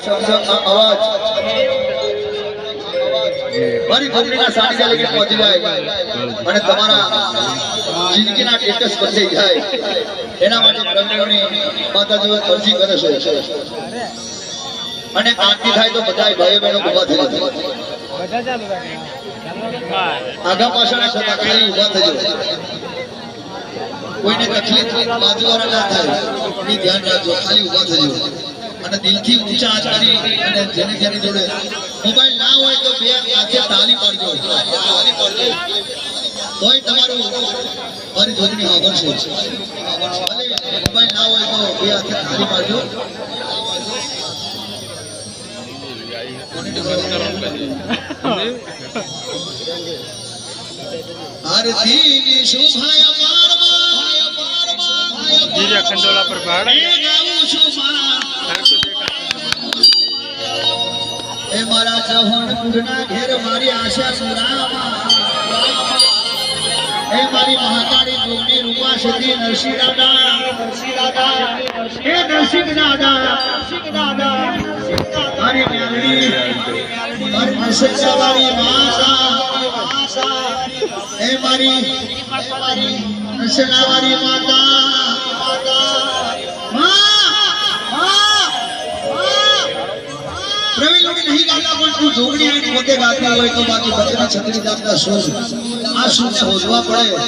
અવાજ મારી ભૂમિના સાનિધ્ય લગી પહોંચી જાય અને તમારા જિંદગીના ટેટસ બદલાઈ જાય એના માટે પ્રવીણોની માતાજીઓ અરજી કરે છે અને આરતી થાય તો બધા ભાઈઓ બહેનો ઊભા થઈ જશે આગા પાછળ છતાં ખાલી ઊભા થઈ જશે કોઈને તકલીફ બાજુવાળા ના થાય એ ધ્યાન રાખજો ખાલી ઊભા થઈ જજો અને દિલથી ઊંચા હાથ કરી અને જેની જોડે મોબાઈલ ના હોય તો બે હાથે તાલી પાડજો તોય તમારું મારી ધોની આગળ છે મોબાઈલ ના હોય તો બે હાથે તાલી પાડજો આરતી શોભાય जीजा खंडोला पर पहाड़ ए मारा चौहान कुडना घेर मारी आशा सुरामा ए मारी महाकाली जोगनी रूपा सती नरसिंह दादा ए नरसिंह दादा मारी म्यालड़ी मारी नरसिंहवारी माता ए मारी नरसिंहवारी माता प्रवीण लोग नहीं गाता पण तू जोगणी आनी પોતે ગાતી હોય તો બાકી બચના છત્રી જાતના સુર આ સુરને હોદવા પડે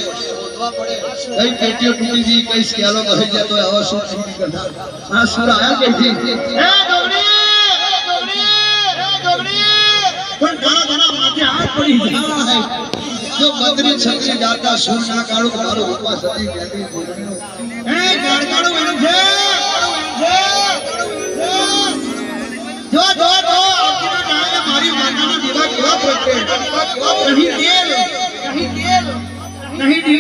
કઈ પેટીઓ તૂટી જી કઈ સ્કેલો કહી જતો આવા સુર નહીં કરતા આ સુર આયા કેથી એ જોગણી પણ ઘણા માથે હાથ પડી જાય જો બદરી છત્રી જાતના સુર ના કાઢો તો મારો રૂપા સતી કહેતી જોગણીઓ એ ગાડગાડો એનું છે જો આરતીના નામે મારી માતાના દીવા કેવા પ્રગટે નહીં દે